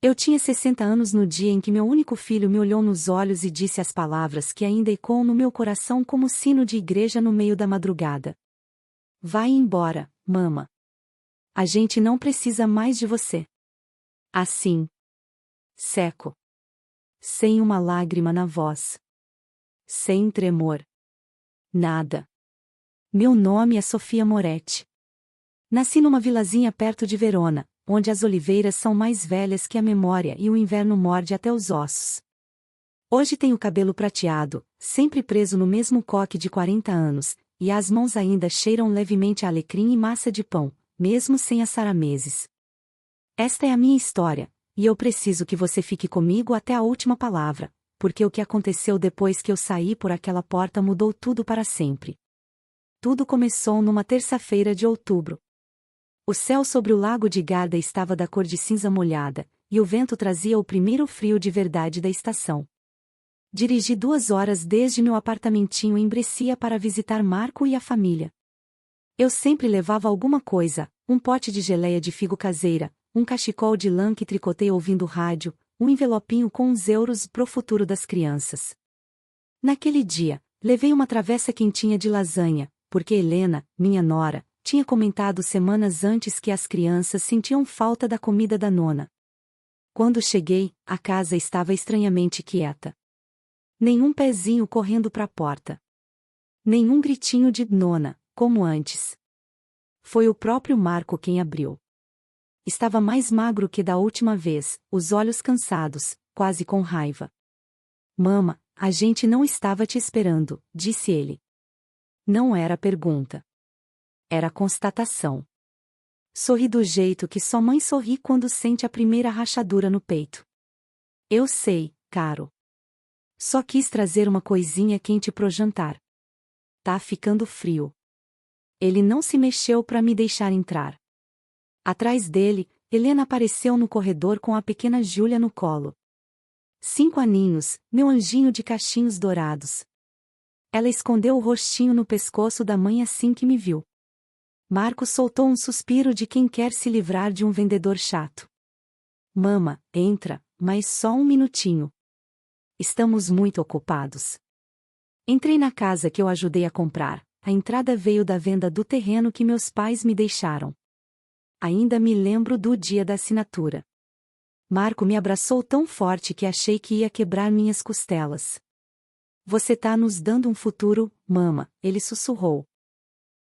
Eu tinha 60 anos no dia em que meu único filho me olhou nos olhos e disse as palavras que ainda ecoam no meu coração como sino de igreja no meio da madrugada. Vai embora, mama. A gente não precisa mais de você. Assim. Seco. Sem uma lágrima na voz. Sem tremor. Nada. Meu nome é Sofia Moretti. Nasci numa vilazinha perto de Verona, onde as oliveiras são mais velhas que a memória e o inverno morde até os ossos. Hoje tenho cabelo prateado, sempre preso no mesmo coque de 40 anos, e as mãos ainda cheiram levemente a alecrim e massa de pão, mesmo sem assar há meses. Esta é a minha história, e eu preciso que você fique comigo até a última palavra, porque o que aconteceu depois que eu saí por aquela porta mudou tudo para sempre. Tudo começou numa terça-feira de outubro. O céu sobre o lago de Garda estava da cor de cinza molhada, e o vento trazia o primeiro frio de verdade da estação. Dirigi 2 horas desde meu apartamentinho em Brescia para visitar Marco e a família. Eu sempre levava alguma coisa, um pote de geleia de figo caseira, um cachecol de lã que tricotei ouvindo rádio, um envelopinho com uns euros pro futuro das crianças. Naquele dia, levei uma travessa quentinha de lasanha, porque Helena, minha nora, tinha comentado semanas antes que as crianças sentiam falta da comida da nona. Quando cheguei, a casa estava estranhamente quieta. Nenhum pezinho correndo para a porta. Nenhum gritinho de nona, como antes. Foi o próprio Marco quem abriu. Estava mais magro que da última vez, os olhos cansados, quase com raiva. Mama, a gente não estava te esperando, disse ele. Não era pergunta. Era constatação. Sorri do jeito que só mãe sorri quando sente a primeira rachadura no peito. Eu sei, caro. Só quis trazer uma coisinha quente pro jantar. Tá ficando frio. Ele não se mexeu para me deixar entrar. Atrás dele, Helena apareceu no corredor com a pequena Júlia no colo. 5 aninhos, meu anjinho de cachinhos dourados. Ela escondeu o rostinho no pescoço da mãe assim que me viu. Marco soltou um suspiro de quem quer se livrar de um vendedor chato. Mama, entra, mas só um minutinho. Estamos muito ocupados. Entrei na casa que eu ajudei a comprar, a entrada veio da venda do terreno que meus pais me deixaram. Ainda me lembro do dia da assinatura. Marco me abraçou tão forte que achei que ia quebrar minhas costelas. Você tá nos dando um futuro, mama, ele sussurrou.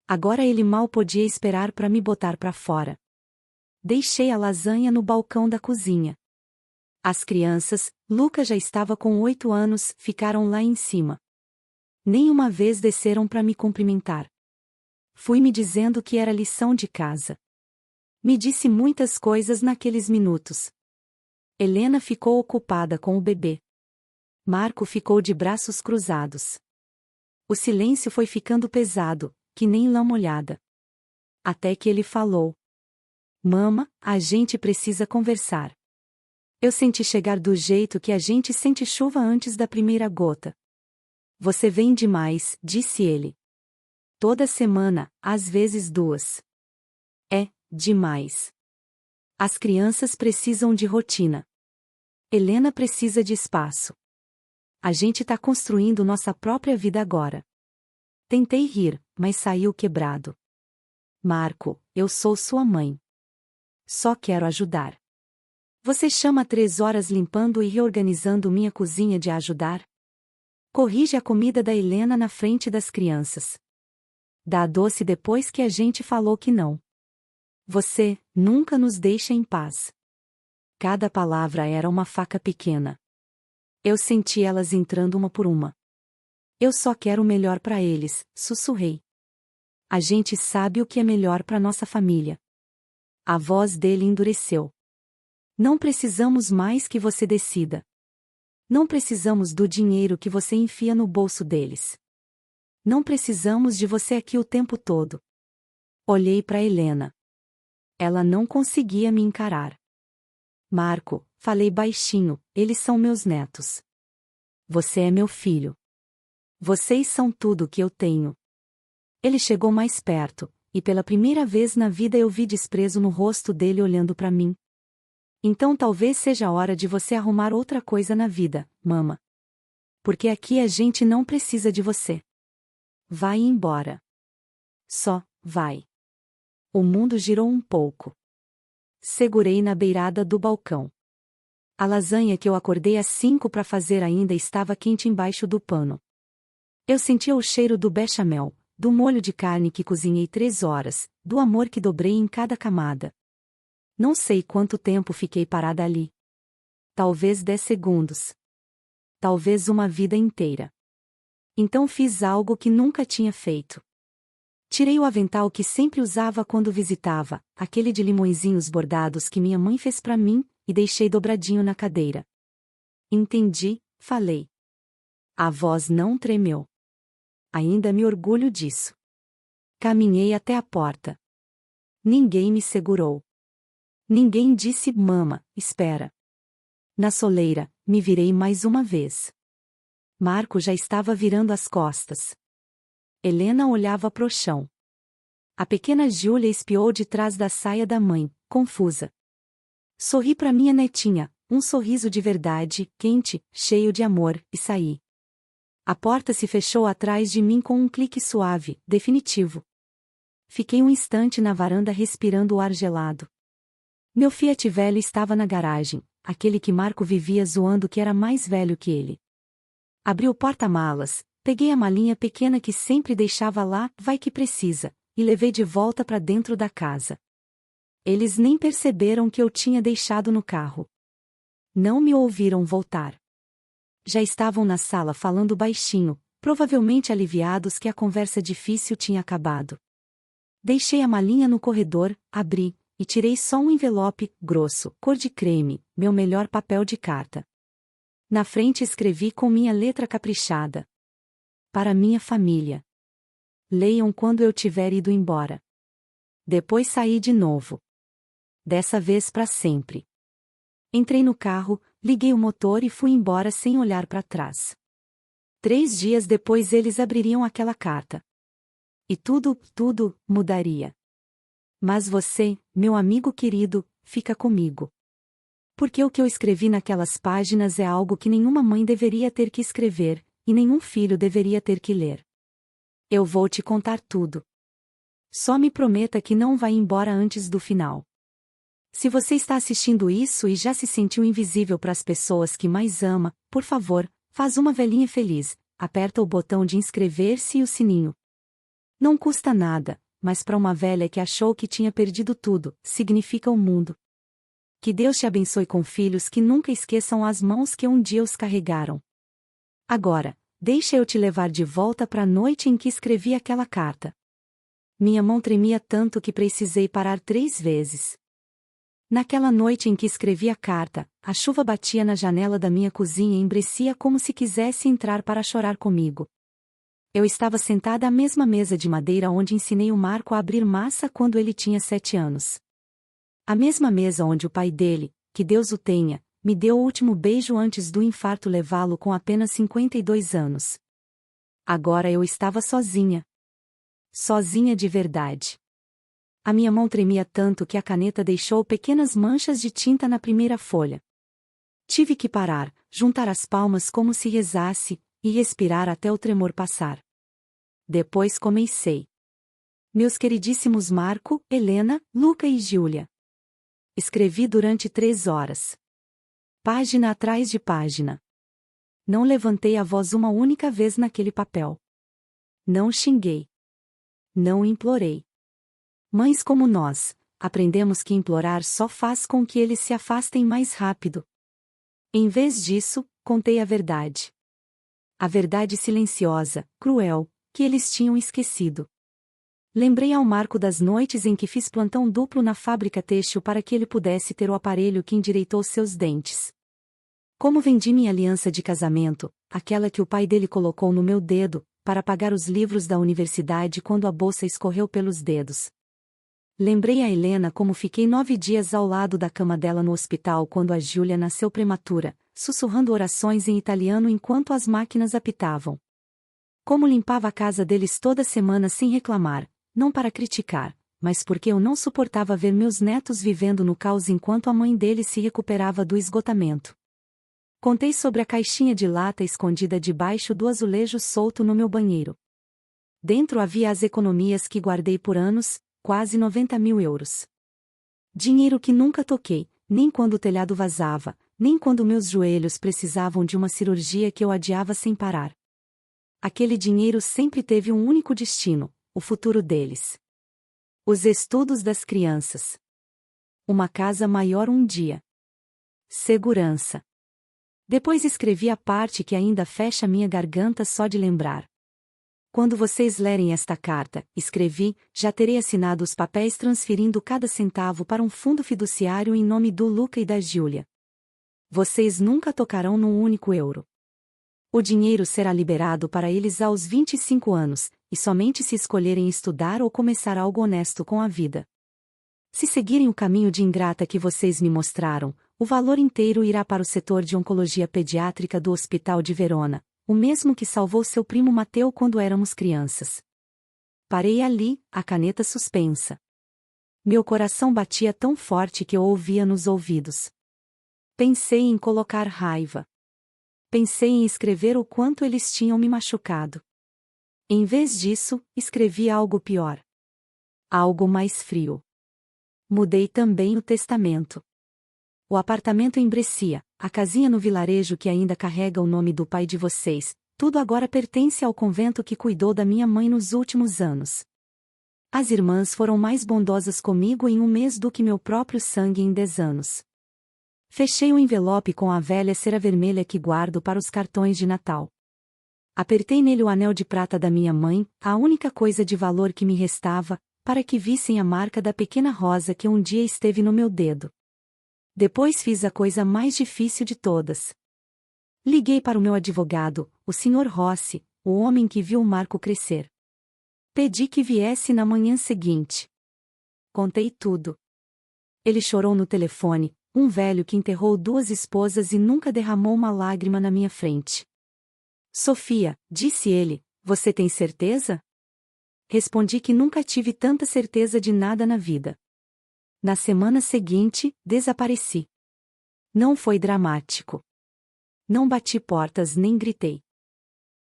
Agora ele mal podia esperar para me botar para fora. Deixei a lasanha no balcão da cozinha. As crianças, Luca já estava com 8 anos, ficaram lá em cima. Nenhuma vez desceram para me cumprimentar. Fui me dizendo que era lição de casa. Me disse muitas coisas naqueles minutos. Helena ficou ocupada com o bebê. Marco ficou de braços cruzados. O silêncio foi ficando pesado, que nem lã molhada. Até que ele falou. Mama, a gente precisa conversar. Eu senti chegar do jeito que a gente sente chuva antes da primeira gota. Você vem demais, disse ele. Toda semana, às vezes 2. É, demais. As crianças precisam de rotina. Helena precisa de espaço. A gente tá construindo nossa própria vida agora. Tentei rir, mas saiu quebrado. Marco, eu sou sua mãe. Só quero ajudar. Você chama 3 horas limpando e reorganizando minha cozinha de ajudar? Corrige a comida da Helena na frente das crianças. Dá doce depois que a gente falou que não. Você nunca nos deixa em paz. Cada palavra era uma faca pequena. Eu senti elas entrando uma por uma. Eu só quero o melhor para eles, sussurrei. A gente sabe o que é melhor para nossa família. A voz dele endureceu. Não precisamos mais que você decida. Não precisamos do dinheiro que você enfia no bolso deles. Não precisamos de você aqui o tempo todo. Olhei para Helena. Ela não conseguia me encarar. Marco, falei baixinho, eles são meus netos. Você é meu filho. Vocês são tudo que eu tenho. Ele chegou mais perto, e pela primeira vez na vida eu vi desprezo no rosto dele olhando para mim. Então talvez seja a hora de você arrumar outra coisa na vida, mama. Porque aqui a gente não precisa de você. Vai embora. Só, vai. O mundo girou um pouco. Segurei na beirada do balcão. A lasanha que eu acordei às 5 para fazer ainda estava quente embaixo do pano. Eu sentia o cheiro do bechamel, do molho de carne que cozinhei 3 horas, do amor que dobrei em cada camada. Não sei quanto tempo fiquei parada ali. Talvez 10 segundos. Talvez uma vida inteira. Então fiz algo que nunca tinha feito. Tirei o avental que sempre usava quando visitava, aquele de limõezinhos bordados que minha mãe fez para mim, e deixei dobradinho na cadeira. Entendi, falei. A voz não tremeu. Ainda me orgulho disso. Caminhei até a porta. Ninguém me segurou. Ninguém disse, mama, espera. Na soleira, me virei mais uma vez. Marco já estava virando as costas. Helena olhava pro chão. A pequena Júlia espiou de trás da saia da mãe, confusa. Sorri para minha netinha, um sorriso de verdade, quente, cheio de amor, e saí. A porta se fechou atrás de mim com um clique suave, definitivo. Fiquei um instante na varanda respirando o ar gelado. Meu Fiat velho estava na garagem, aquele que Marco vivia zoando que era mais velho que ele. Abri o porta-malas, peguei a malinha pequena que sempre deixava lá, vai que precisa, e levei de volta para dentro da casa. Eles nem perceberam que eu tinha deixado no carro. Não me ouviram voltar. Já estavam na sala falando baixinho, provavelmente aliviados que a conversa difícil tinha acabado. Deixei a malinha no corredor, abri, e tirei só um envelope, grosso, cor de creme, meu melhor papel de carta. Na frente escrevi com minha letra caprichada. Para minha família. Leiam quando eu tiver ido embora. Depois saí de novo. Dessa vez para sempre. Entrei no carro, liguei o motor e fui embora sem olhar para trás. 3 dias depois eles abririam aquela carta. E tudo mudaria. Mas você, meu amigo querido, fica comigo. Porque o que eu escrevi naquelas páginas é algo que nenhuma mãe deveria ter que escrever, e nenhum filho deveria ter que ler. Eu vou te contar tudo. Só me prometa que não vai embora antes do final. Se você está assistindo isso e já se sentiu invisível para as pessoas que mais ama, por favor, faz uma velhinha feliz, aperta o botão de inscrever-se e o sininho. Não custa nada, mas para uma velha que achou que tinha perdido tudo, significa o mundo. Que Deus te abençoe com filhos que nunca esqueçam as mãos que um dia os carregaram. Agora, deixa eu te levar de volta para a noite em que escrevi aquela carta. Minha mão tremia tanto que precisei parar 3 vezes. Naquela noite em que escrevi a carta, a chuva batia na janela da minha cozinha e embrecia como se quisesse entrar para chorar comigo. Eu estava sentada à mesma mesa de madeira onde ensinei o Marco a abrir massa quando ele tinha 7 anos. A mesma mesa onde o pai dele, que Deus o tenha, me deu o último beijo antes do infarto levá-lo com apenas 52 anos. Agora eu estava sozinha. Sozinha de verdade. A minha mão tremia tanto que a caneta deixou pequenas manchas de tinta na primeira folha. Tive que parar, juntar as palmas como se rezasse, e respirar até o tremor passar. Depois comecei. Meus queridíssimos Marco, Helena, Luca e Júlia. Escrevi durante 3 horas. Página atrás de página. Não levantei a voz uma única vez naquele papel. Não xinguei. Não implorei. Mães como nós, aprendemos que implorar só faz com que eles se afastem mais rápido. Em vez disso, contei a verdade. A verdade silenciosa, cruel, que eles tinham esquecido. Lembrei ao Marco das noites em que fiz plantão duplo na fábrica têxtil para que ele pudesse ter o aparelho que endireitou seus dentes. Como vendi minha aliança de casamento, aquela que o pai dele colocou no meu dedo, para pagar os livros da universidade quando a bolsa escorreu pelos dedos. Lembrei a Helena como fiquei 9 dias ao lado da cama dela no hospital quando a Júlia nasceu prematura, sussurrando orações em italiano enquanto as máquinas apitavam. Como limpava a casa deles toda semana sem reclamar, não para criticar, mas porque eu não suportava ver meus netos vivendo no caos enquanto a mãe deles se recuperava do esgotamento. Contei sobre a caixinha de lata escondida debaixo do azulejo solto no meu banheiro. Dentro havia as economias que guardei por anos, quase 90.000 euros. Dinheiro que nunca toquei, nem quando o telhado vazava, nem quando meus joelhos precisavam de uma cirurgia que eu adiava sem parar. Aquele dinheiro sempre teve um único destino: o futuro deles. Os estudos das crianças. Uma casa maior um dia. Segurança. Depois escrevi a parte que ainda fecha minha garganta só de lembrar. Quando vocês lerem esta carta, escrevi, já terei assinado os papéis transferindo cada centavo para um fundo fiduciário em nome do Luca e da Júlia. Vocês nunca tocarão num único euro. O dinheiro será liberado para eles aos 25 anos, e somente se escolherem estudar ou começar algo honesto com a vida. Se seguirem o caminho de ingrata que vocês me mostraram, o valor inteiro irá para o setor de oncologia pediátrica do Hospital de Verona, o mesmo que salvou seu primo Mateu quando éramos crianças. Parei ali, a caneta suspensa. Meu coração batia tão forte que eu ouvia nos ouvidos. Pensei em colocar raiva. Pensei em escrever o quanto eles tinham me machucado. Em vez disso, escrevi algo pior. Algo mais frio. Mudei também o testamento. O apartamento em Brescia, a casinha no vilarejo que ainda carrega o nome do pai de vocês, tudo agora pertence ao convento que cuidou da minha mãe nos últimos anos. As irmãs foram mais bondosas comigo em um mês do que meu próprio sangue em 10 anos. Fechei o envelope com a velha cera vermelha que guardo para os cartões de Natal. Apertei nele o anel de prata da minha mãe, a única coisa de valor que me restava, para que vissem a marca da pequena rosa que um dia esteve no meu dedo. Depois fiz a coisa mais difícil de todas. Liguei para o meu advogado, o Sr. Rossi, o homem que viu o Marco crescer. Pedi que viesse na manhã seguinte. Contei tudo. Ele chorou no telefone, um velho que enterrou 2 esposas e nunca derramou uma lágrima na minha frente. Sofia, disse ele, você tem certeza? Respondi que nunca tive tanta certeza de nada na vida. Na semana seguinte, desapareci. Não foi dramático. Não bati portas nem gritei.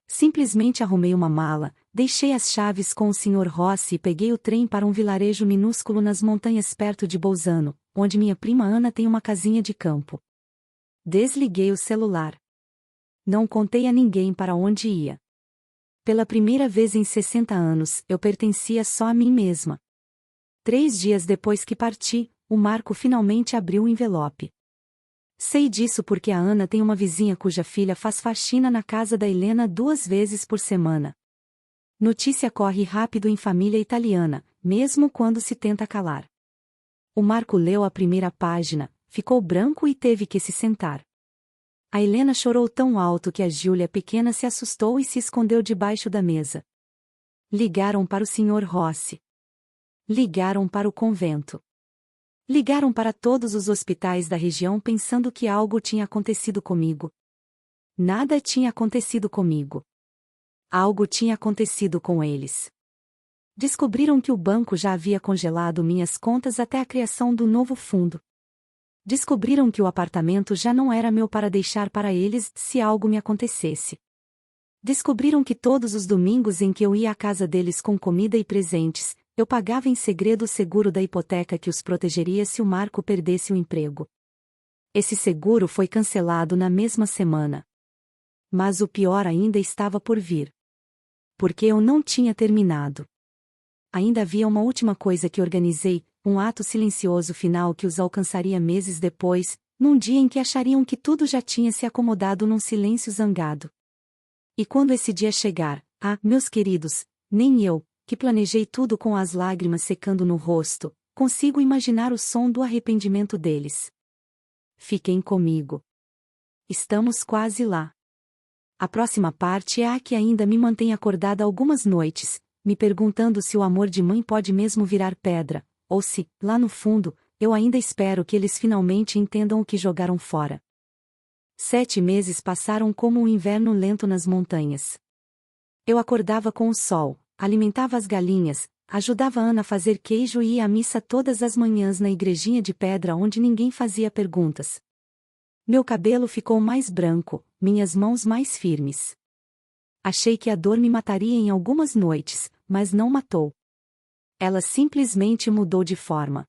Simplesmente arrumei uma mala, deixei as chaves com o Sr. Rossi e peguei o trem para um vilarejo minúsculo nas montanhas perto de Bolzano, onde minha prima Ana tem uma casinha de campo. Desliguei o celular. Não contei a ninguém para onde ia. Pela primeira vez em 60 anos, eu pertencia só a mim mesma. 3 dias depois que parti, o Marco finalmente abriu o envelope. Sei disso porque a Ana tem uma vizinha cuja filha faz faxina na casa da Helena 2 vezes por semana. Notícia corre rápido em família italiana, mesmo quando se tenta calar. O Marco leu a primeira página, ficou branco e teve que se sentar. A Helena chorou tão alto que a Júlia pequena se assustou e se escondeu debaixo da mesa. Ligaram para o Sr. Rossi. Ligaram para o convento. Ligaram para todos os hospitais da região pensando que algo tinha acontecido comigo. Nada tinha acontecido comigo. Algo tinha acontecido com eles. Descobriram que o banco já havia congelado minhas contas até a criação do novo fundo. Descobriram que o apartamento já não era meu para deixar para eles se algo me acontecesse. Descobriram que todos os domingos em que eu ia à casa deles com comida e presentes, eu pagava em segredo o seguro da hipoteca que os protegeria se o Marco perdesse o emprego. Esse seguro foi cancelado na mesma semana. Mas o pior ainda estava por vir. Porque eu não tinha terminado. Ainda havia uma última coisa que organizei, um ato silencioso final que os alcançaria meses depois, num dia em que achariam que tudo já tinha se acomodado num silêncio zangado. E quando esse dia chegar, meus queridos, nem eu, que planejei tudo com as lágrimas secando no rosto, consigo imaginar o som do arrependimento deles. Fiquem comigo. Estamos quase lá. A próxima parte é a que ainda me mantém acordada algumas noites, me perguntando se o amor de mãe pode mesmo virar pedra, ou se, lá no fundo, eu ainda espero que eles finalmente entendam o que jogaram fora. 7 meses passaram como um inverno lento nas montanhas. Eu acordava com o sol, alimentava as galinhas, ajudava Ana a fazer queijo e ia à missa todas as manhãs na igrejinha de pedra onde ninguém fazia perguntas. Meu cabelo ficou mais branco, minhas mãos mais firmes. Achei que a dor me mataria em algumas noites, mas não matou. Ela simplesmente mudou de forma.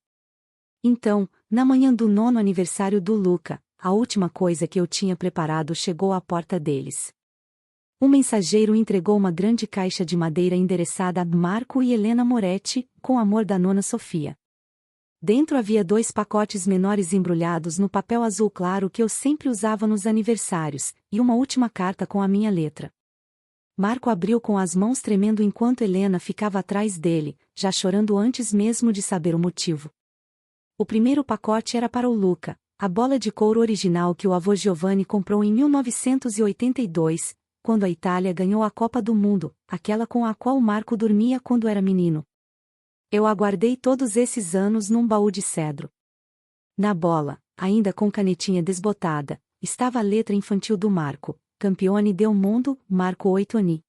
Então, na manhã do 9º aniversário do Luca, a última coisa que eu tinha preparado chegou à porta deles. Um mensageiro entregou uma grande caixa de madeira endereçada a Marco e Helena Moretti, com amor da nona Sofia. Dentro havia 2 pacotes menores embrulhados no papel azul claro que eu sempre usava nos aniversários, e uma última carta com a minha letra. Marco abriu com as mãos tremendo enquanto Helena ficava atrás dele, já chorando antes mesmo de saber o motivo. O primeiro pacote era para o Luca, a bola de couro original que o avô Giovanni comprou em 1982, quando a Itália ganhou a Copa do Mundo, aquela com a qual Marco dormia quando era menino. Eu aguardei todos esses anos num baú de cedro. Na bola, ainda com canetinha desbotada, estava a letra infantil do Marco, Campione del Mondo, Marco 8 anni.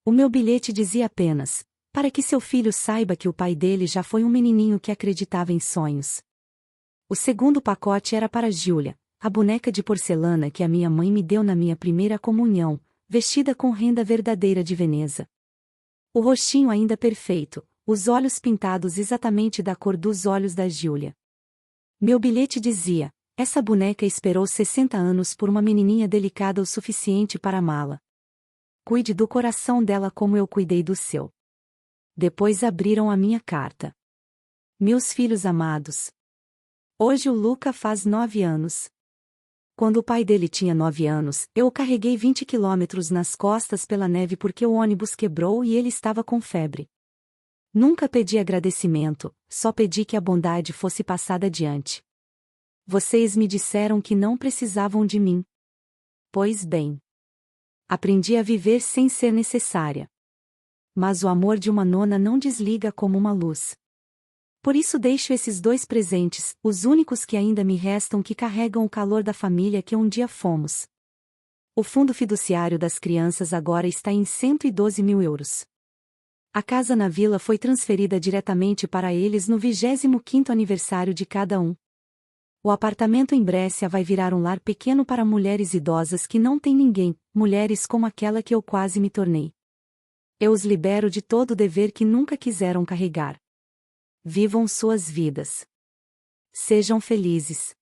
O meu bilhete dizia apenas, para que seu filho saiba que o pai dele já foi um menininho que acreditava em sonhos. O segundo pacote era para Giulia, a boneca de porcelana que a minha mãe me deu na minha primeira comunhão, vestida com renda verdadeira de Veneza. O rostinho ainda perfeito, os olhos pintados exatamente da cor dos olhos da Giulia. Meu bilhete dizia, essa boneca esperou 60 anos por uma menininha delicada o suficiente para amá-la. Cuide do coração dela como eu cuidei do seu. Depois abriram a minha carta. Meus filhos amados. Hoje o Luca faz 9 anos. Quando o pai dele tinha 9 anos, eu o carreguei 20 quilômetros nas costas pela neve porque o ônibus quebrou e ele estava com febre. Nunca pedi agradecimento, só pedi que a bondade fosse passada adiante. Vocês me disseram que não precisavam de mim. Pois bem. Aprendi a viver sem ser necessária. Mas o amor de uma nona não desliga como uma luz. Por isso deixo esses 2 presentes, os únicos que ainda me restam que carregam o calor da família que um dia fomos. O fundo fiduciário das crianças agora está em 112 mil euros. A casa na vila foi transferida diretamente para eles no 25º aniversário de cada um. O apartamento em Brescia vai virar um lar pequeno para mulheres idosas que não têm ninguém, mulheres como aquela que eu quase me tornei. Eu os libero de todo o dever que nunca quiseram carregar. Vivam suas vidas. Sejam felizes.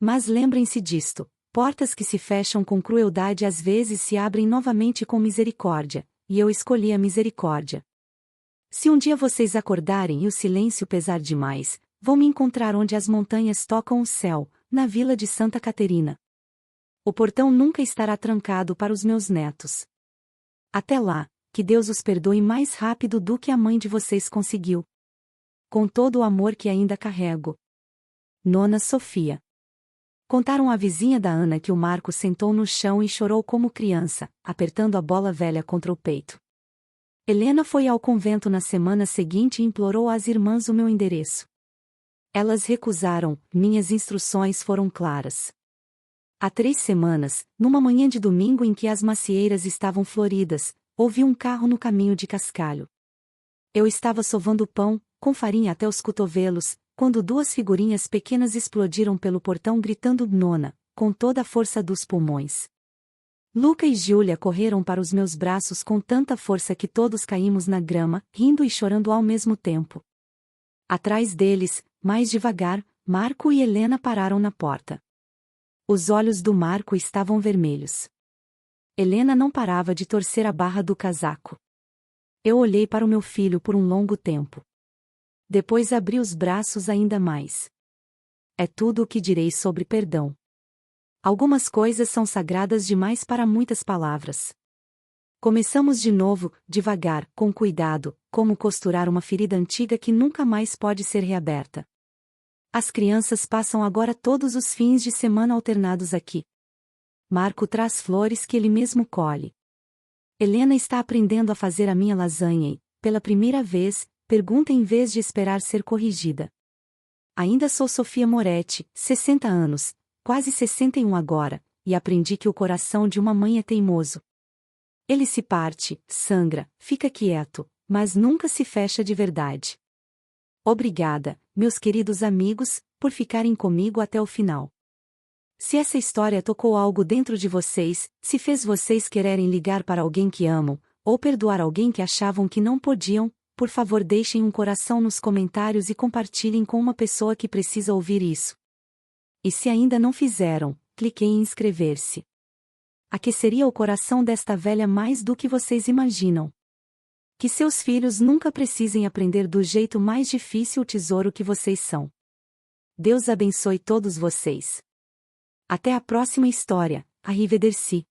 Mas lembrem-se disto: portas que se fecham com crueldade às vezes se abrem novamente com misericórdia, e eu escolhi a misericórdia. Se um dia vocês acordarem e o silêncio pesar demais, vão me encontrar onde as montanhas tocam o céu, na vila de Santa Caterina. O portão nunca estará trancado para os meus netos. Até lá, que Deus os perdoe mais rápido do que a mãe de vocês conseguiu. Com todo o amor que ainda carrego. Nona Sofia. Contaram à vizinha da Ana que o Marco sentou no chão e chorou como criança, apertando a bola velha contra o peito. Helena foi ao convento na semana seguinte e implorou às irmãs o meu endereço. Elas recusaram, minhas instruções foram claras. Há 3 semanas, numa manhã de domingo em que as macieiras estavam floridas, ouvi um carro no caminho de Cascalho. Eu estava sovando pão, com farinha até os cotovelos, quando 2 figurinhas pequenas explodiram pelo portão gritando "Nona", com toda a força dos pulmões. Luca e Giulia correram para os meus braços com tanta força que todos caímos na grama, rindo e chorando ao mesmo tempo. Atrás deles, mais devagar, Marco e Helena pararam na porta. Os olhos do Marco estavam vermelhos. Helena não parava de torcer a barra do casaco. Eu olhei para o meu filho por um longo tempo. Depois abri os braços ainda mais. É tudo o que direi sobre perdão. Algumas coisas são sagradas demais para muitas palavras. Começamos de novo, devagar, com cuidado, como costurar uma ferida antiga que nunca mais pode ser reaberta. As crianças passam agora todos os fins de semana alternados aqui. Marco traz flores que ele mesmo colhe. Helena está aprendendo a fazer a minha lasanha e, pela primeira vez, pergunta em vez de esperar ser corrigida. Ainda sou Sofia Moretti, 60 anos, quase 61 agora, e aprendi que o coração de uma mãe é teimoso. Ele se parte, sangra, fica quieto, mas nunca se fecha de verdade. Obrigada, meus queridos amigos, por ficarem comigo até o final. Se essa história tocou algo dentro de vocês, se fez vocês quererem ligar para alguém que amam, ou perdoar alguém que achavam que não podiam, por favor deixem um coração nos comentários e compartilhem com uma pessoa que precisa ouvir isso. E se ainda não fizeram, cliquem em inscrever-se. Aqueceria o coração desta velha mais do que vocês imaginam. Que seus filhos nunca precisem aprender do jeito mais difícil o tesouro que vocês são. Deus abençoe todos vocês. Até a próxima história. Arrivederci.